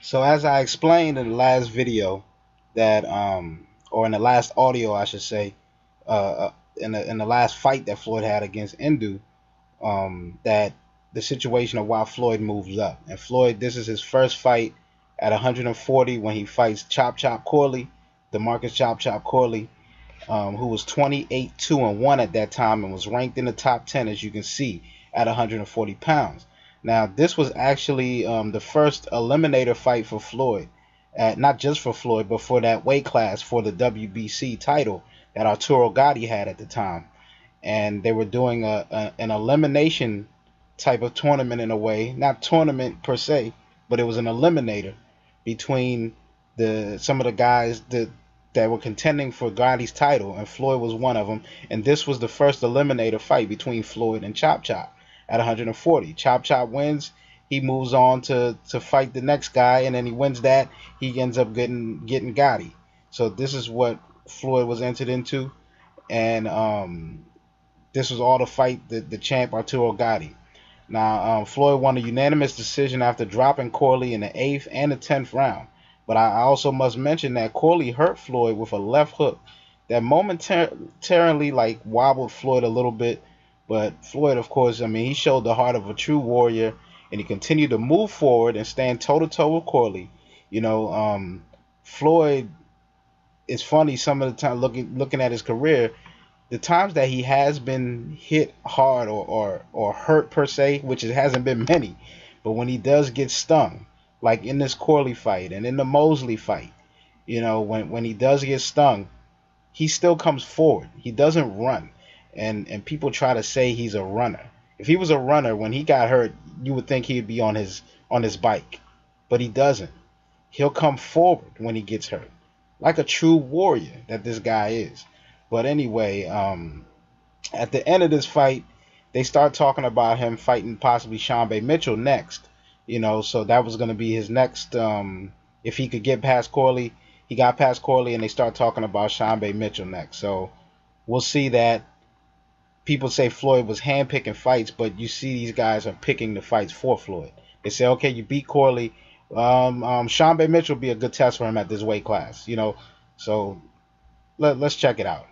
So as I explained in the last video that or in the last audio I should say, in the last fight that Floyd had against Indu, that the situation of why Floyd moves up. And Floyd, this is his first fight at 140 when he fights Chop Chop Corley, DeMarcus Chop Chop Corley, who was 28-2-1 at that time and was ranked in the top 10, as you can see, at 140 pounds. Now, this was actually the first eliminator fight for Floyd, not just for Floyd, but for that weight class for the WBC title that Arturo Gatti had at the time. And they were doing an elimination type of tournament in a way, not tournament per se, but it was an eliminator between some of the guys that were contending for Gotti's title, and Floyd was one of them. And this was the first eliminator fight between Floyd and Chop Chop at 140. Chop Chop wins, he moves on to fight the next guy, and then he wins that, he ends up getting Gotti. So this is what Floyd was entered into, and this was all to fight the champ Arturo Gatti. Now, Floyd won a unanimous decision after dropping Corley in the 8th and the 10th round. But I also must mention that Corley hurt Floyd with a left hook that momentarily like wobbled Floyd a little bit. But Floyd, of course, I mean, he showed the heart of a true warrior, and he continued to move forward and stand toe-to-toe with Corley. You know, Floyd, it's funny some of the time looking at his career, the times that he has been hit hard or hurt per se, which it hasn't been many, but when he does get stung, like in this Corley fight and in the Mosley fight, you know, when he does get stung, he still comes forward. He doesn't run. And people try to say he's a runner. If he was a runner, when he got hurt, you would think he'd be on his bike. But he doesn't. He'll come forward when he gets hurt, like a true warrior that this guy is. But anyway, at the end of this fight, they start talking about him fighting possibly Sean B. Mitchell next. You know, so that was going to be his next, if he could get past Corley. He got past Corley, and they start talking about Sean B. Mitchell next. So we'll see that. People say Floyd was handpicking fights, but you see these guys are picking the fights for Floyd. They say, okay, you beat Corley. Sean B. Mitchell will be a good test for him at this weight class. You know, so let's check it out.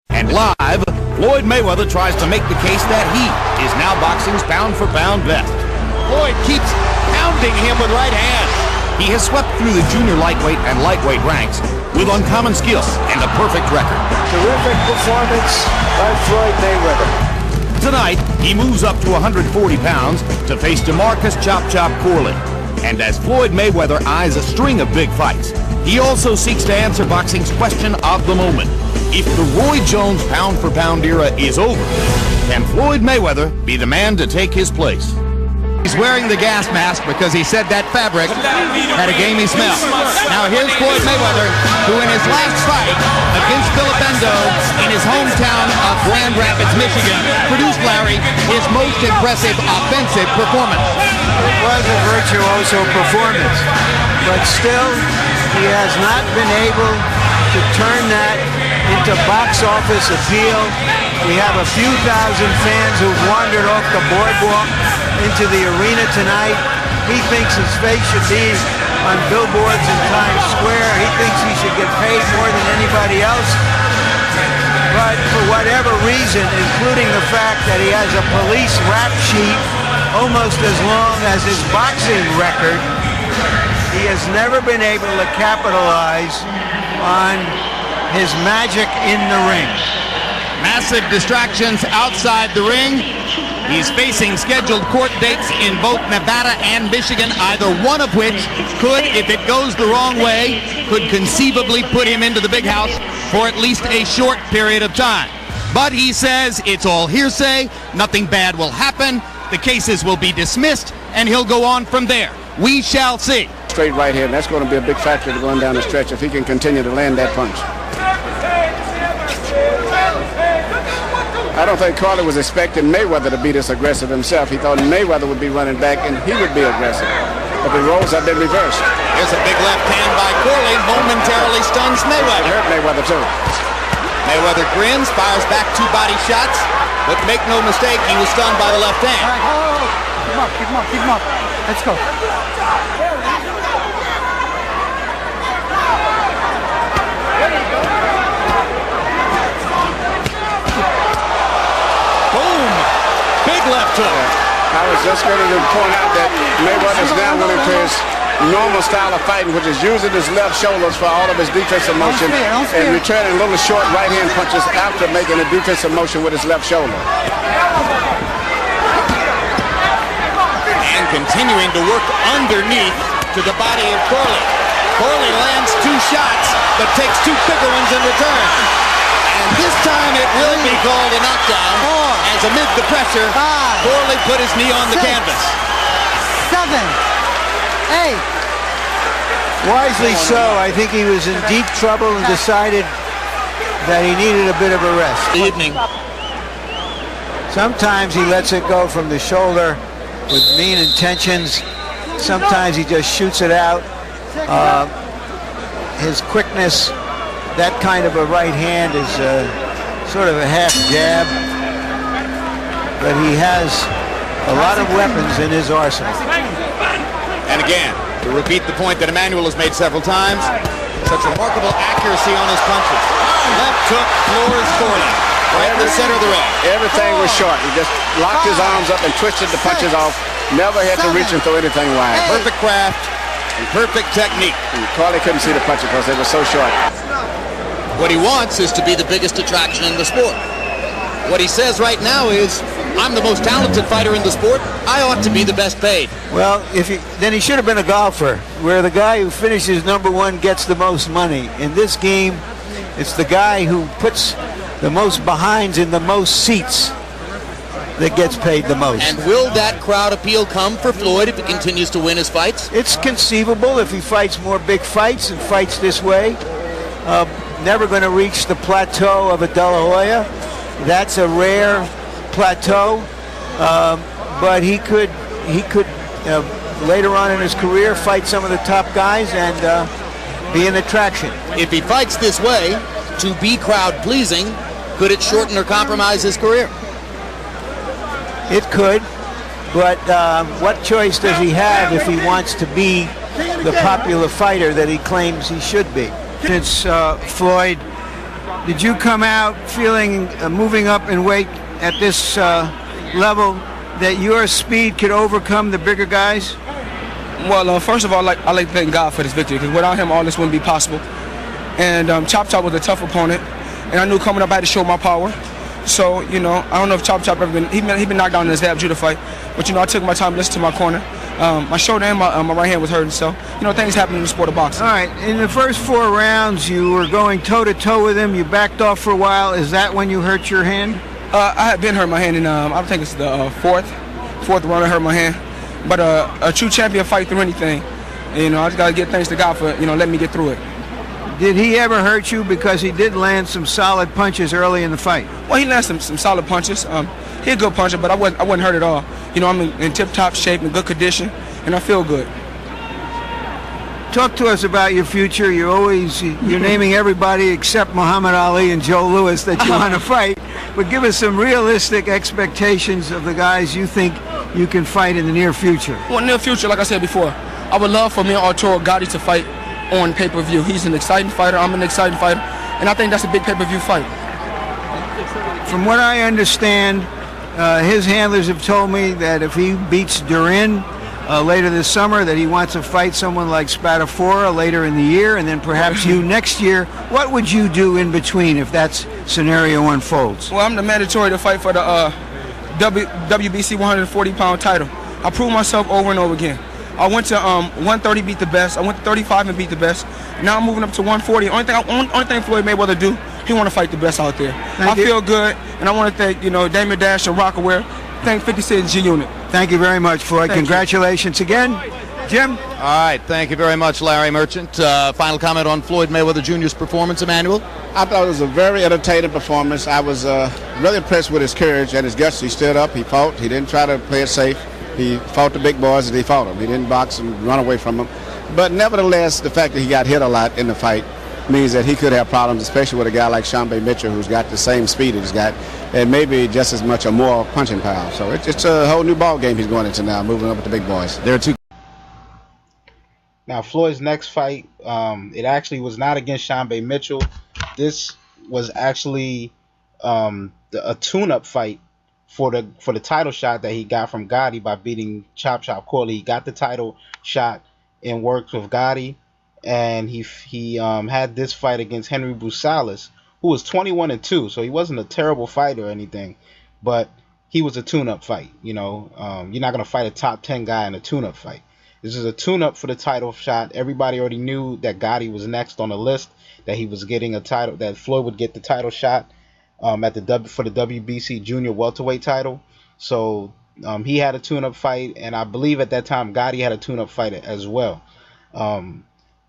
And live, Floyd Mayweather tries to make the case that he is now boxing's pound-for-pound best. Floyd keeps pounding him with right hands. He has swept through the junior lightweight and lightweight ranks with uncommon skill and a perfect record. Terrific performance by Floyd Mayweather. Tonight, he moves up to 140 pounds to face DeMarcus Chop Chop Corley. And as Floyd Mayweather eyes a string of big fights, he also seeks to answer boxing's question of the moment. If the Roy Jones pound-for-pound era is over, can Floyd Mayweather be the man to take his place? He's wearing the gas mask because he said that fabric had a gamey smell. Now here's Floyd Mayweather, who in his last fight against Filipendo in his hometown of Grand Rapids, Michigan, produced, Larry, his most impressive offensive performance. It was a virtuoso performance, but still, he has not been able to turn that into box office appeal. We have a few thousand fans who've wandered off the boardwalk into the arena tonight. He thinks his face should be on billboards in Times Square. He thinks he should get paid more than anybody else. But for whatever reason, including the fact that he has a police rap sheet almost as long as his boxing record, he has never been able to capitalize on his magic in the ring. Massive distractions outside the ring. He's facing scheduled court dates in both Nevada and Michigan, either one of which could, if it goes the wrong way, could conceivably put him into the big house for at least a short period of time. But he says it's all hearsay, nothing bad will happen, the cases will be dismissed, and he'll go on from there. We shall see. Straight right here, and that's going to be a big factor going down the stretch if he can continue to land that punch. I don't think Corley was expecting Mayweather to be this aggressive himself. He thought Mayweather would be running back and he would be aggressive. But the roles have been reversed. Here's a big left hand by Corley, momentarily stuns Mayweather. It hurt Mayweather too. Mayweather grins, fires back 2 body shots, but make no mistake, he was stunned by the left hand. Keep him up, keep him up, keep him up. Let's go. Boom! Big left hook. I was just going to point out that Mayweather's now went into his normal style of fighting, which is using his left shoulders for all of his defensive motion and returning little short right-hand punches after making a defensive motion with his left shoulder. And continuing to work underneath to the body of Corley. Corley lands 2 shots, but takes 2 bigger ones in return. And this time it will be called a knockdown, as amid the pressure, Corley put his knee on the canvas. 7, 8. Wisely so. I think he was in deep trouble and decided that he needed a bit of a rest. Evening. Sometimes he lets it go from the shoulder with mean intentions. Sometimes he just shoots it out. His quickness, that kind of a right hand is sort of a half jab, but he has a lot of weapons in his arsenal. And again, to repeat the point that Emmanuel has made several times, such remarkable accuracy on his punches. Left hook floors Corley, right in the center of the ring. Everything was short. He just locked his arms up and twisted the punches off. Never had to reach and throw anything wide. Perfect craft and perfect technique. And Corley couldn't see the punches because they were so short. What he wants is to be the biggest attraction in the sport. What he says right now is, I'm the most talented fighter in the sport. I ought to be the best paid. Well, then he should have been a golfer, where the guy who finishes #1 gets the most money. In this game, it's the guy who puts the most behinds in the most seats that gets paid the most. And will that crowd appeal come for Floyd if he continues to win his fights? It's conceivable if he fights more big fights and fights this way. Never going to reach the plateau of a De La Hoya. That's a rare plateau, but he could later on in his career fight some of the top guys and be an attraction. If he fights this way, to be crowd pleasing, could it shorten or compromise his career? It could, but what choice does he have if he wants to be the popular fighter that he claims he should be? Since Floyd, did you come out feeling moving up in weight at this level that your speed could overcome the bigger guys? Well, first of all, I like to thank God for this victory, because without him, all this wouldn't be possible. And Chop Chop was a tough opponent, and I knew coming up I had to show my power. So, I don't know if Chop Chop ever been, he been knocked down in his Zab Judah fight, but, I took my time to listen to my corner. My shoulder and my right hand was hurting, so, things happen in the sport of boxing. All right, in the first 4 rounds, you were going toe-to-toe with him. You backed off for a while. Is that when you hurt your hand? I had been hurt my hand, and I think it's the fourth round I hurt my hand. But a true champion fight through anything. I just got to give thanks to God for, letting me get through it. Did he ever hurt you? Because he did land some solid punches early in the fight. Well, he landed some solid punches. He's a good puncher, but I wasn't hurt at all. I'm in tip-top shape, in good condition, and I feel good. Talk to us about your future. You're naming everybody except Muhammad Ali and Joe Louis that you want to fight. But give us some realistic expectations of the guys you think you can fight in the near future. Well, near future, like I said before, I would love for me and Arturo Gatti to fight on pay-per-view. He's an exciting fighter. I'm an exciting fighter. And I think that's a big pay-per-view fight. From what I understand, his handlers have told me that if he beats Durin later this summer, that he wants to fight someone like Spadafora later in the year, and then perhaps you next year. What would you do in between if that scenario unfolds? Well, I'm the mandatory to fight for the WBC 140-pound title. I proved myself over and over again. I went to 130, beat the best. I went to 35 and beat the best. Now I'm moving up to 140. Only thing Floyd Mayweather do, he want to fight the best out there. I feel good, and I want to thank Damon Dash and Rockaware. Thank 56 G Unit. Thank you very much, Floyd. Congratulations again. Jim? All right, thank you very much, Larry Merchant. Final comment on Floyd Mayweather Jr.'s performance, Emmanuel? I thought it was a very entertaining performance. I was really impressed with his courage and his guts. He stood up, he fought, he didn't try to play it safe. He fought the big boys and he fought them. He didn't box and run away from them. But nevertheless, the fact that he got hit a lot in the fight means that he could have problems, especially with a guy like Shambe Mitchell, who's got the same speed he's got, and maybe just as much or more punching power. So it's a whole new ball game he's going into now, moving up with the big boys. There are two Now Floyd's next fight, it actually was not against Shambe Mitchell. This was actually a tune-up fight for the title shot that he got from Gotti by beating Chop Chop Corley. He got the title shot and worked with Gotti, and he had this fight against Henry Busalis, who was 21-2, so he wasn't a terrible fighter or anything, but he was a tune-up fight. You know, you're not gonna fight a top 10 guy in a tune-up fight. This is a tune-up for the title shot. Everybody already knew that Gotti was next on the list, that he was getting a title, that Floyd would get the title shot for the WBC Junior welterweight title. So he had a tune-up fight, and I believe at that time Gotti had a tune-up fight as well.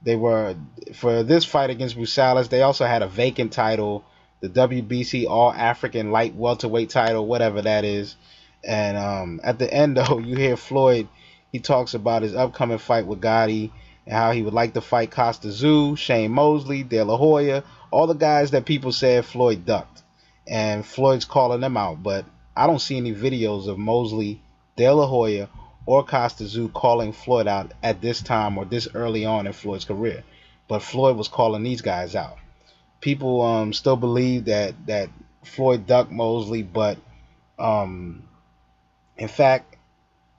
They were, for this fight against Busalis, they also had a vacant title, the WBC All African Light Welterweight title, whatever that is. And at the end, though, you hear Floyd. He talks about his upcoming fight with Gotti and how he would like to fight Costa Tszyu, Shane Mosley, De La Hoya, all the guys that people said Floyd ducked. And Floyd's calling them out, but I don't see any videos of Mosley, De La Hoya, or Costa Tszyu calling Floyd out at this time or this early on in Floyd's career. But Floyd was calling these guys out. People still believe that Floyd ducked Mosley, but in fact,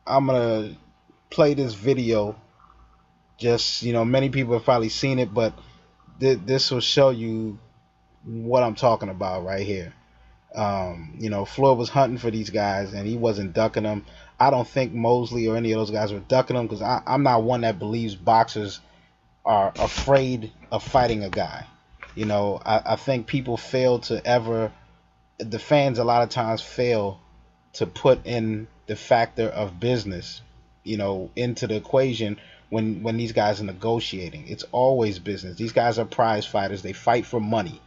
I'm going to play this video. Just, you know, many people have probably seen it, but this will show you what I'm talking about right here. You know, Floyd was hunting for these guys and he wasn't ducking them. I don't think Mosley or any of those guys were ducking them, because I'm not one that believes boxers are afraid of fighting a guy. You know, I think people fail to ever, the fans a lot of times fail to put in the factor of business, you know, into the equation when these guys are negotiating. It's always business. These guys are prize fighters. They fight for money.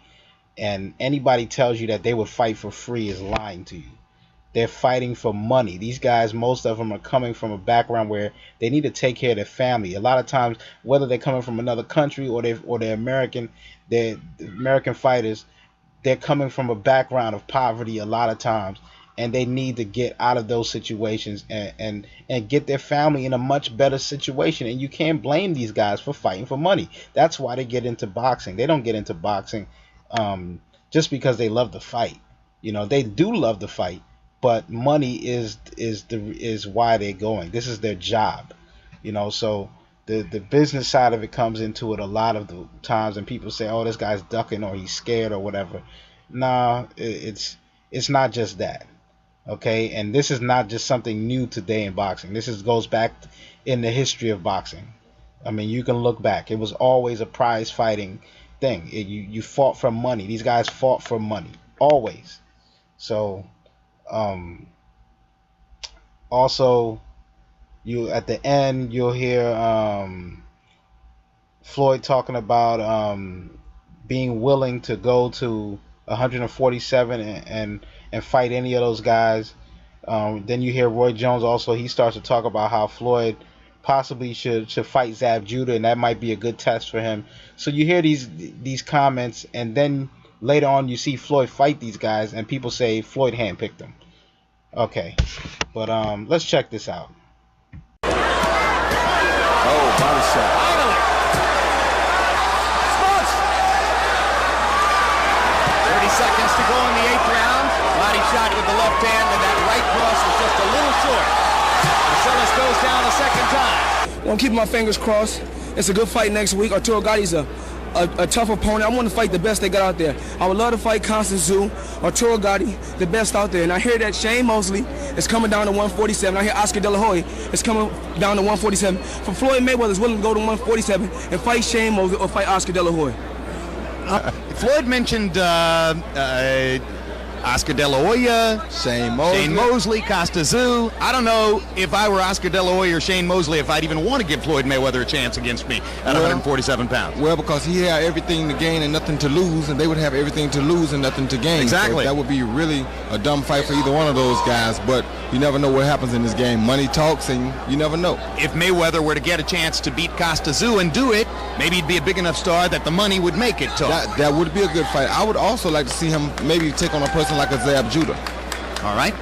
And anybody tells you that they would fight for free is lying to you. They're fighting for money. These guys, most of them are coming from a background where they need to take care of their family. A lot of times, whether they're coming from another country or they're American, they're American fighters, they're coming from a background of poverty a lot of times, and they need to get out of those situations and get their family in a much better situation. And you can't blame these guys for fighting for money. That's why they get into boxing. They don't get into boxing just because they love to fight. You know, they do love to fight, but money is why they're going. This is their job. You know, so the business side of it comes into it a lot of the times, and people say, oh, this guy's ducking or he's scared or whatever. Nah, it's not just that. Okay, and this is not just something new today in boxing. This goes back in the history of boxing. I mean, you can look back. It was always a prize fighting thing. You fought for money. These guys fought for money, always. So, also, you at the end you'll hear Floyd talking about being willing to go to 147 and fight any of those guys. Then you hear Roy Jones also. He starts to talk about how Floyd possibly should fight Zab Judah, and that might be a good test for him. So you hear these comments, and then later on you see Floyd fight these guys, and people say Floyd handpicked them. Okay, but let's check this out. Oh, body shot. Finally! Sports! 30 seconds to go in the 8th round. Body shot with the left hand, and that right cross was just a little short. Marcellus goes down a second time. Well, I'm keeping my fingers crossed. It's a good fight next week. Arturo Gotti's a tough opponent. I want to fight the best they got out there. I would love to fight Costa Tszyu, Arturo Gatti, the best out there. And I hear that Shane Mosley is coming down to 147. I hear Oscar De La Hoya is coming down to 147. For Floyd Mayweather is willing to go to 147 and fight Shane Mosley or fight Oscar De La Hoya. Floyd mentioned Oscar De La Hoya, Shane Mosley, Costa Tszyu. I don't know if I were Oscar De La Hoya or Shane Mosley if I'd even want to give Floyd Mayweather a chance against me at 147 pounds. Well, because he had everything to gain and nothing to lose, and they would have everything to lose and nothing to gain. Exactly. So that would be really a dumb fight for either one of those guys, but you never know what happens in this game. Money talks, and you never know. If Mayweather were to get a chance to beat Costa Tszyu and do it, maybe he'd be a big enough star that the money would make it talk. That would be a good fight. I would also like to see him maybe take on a person like a Zab Judah. All right.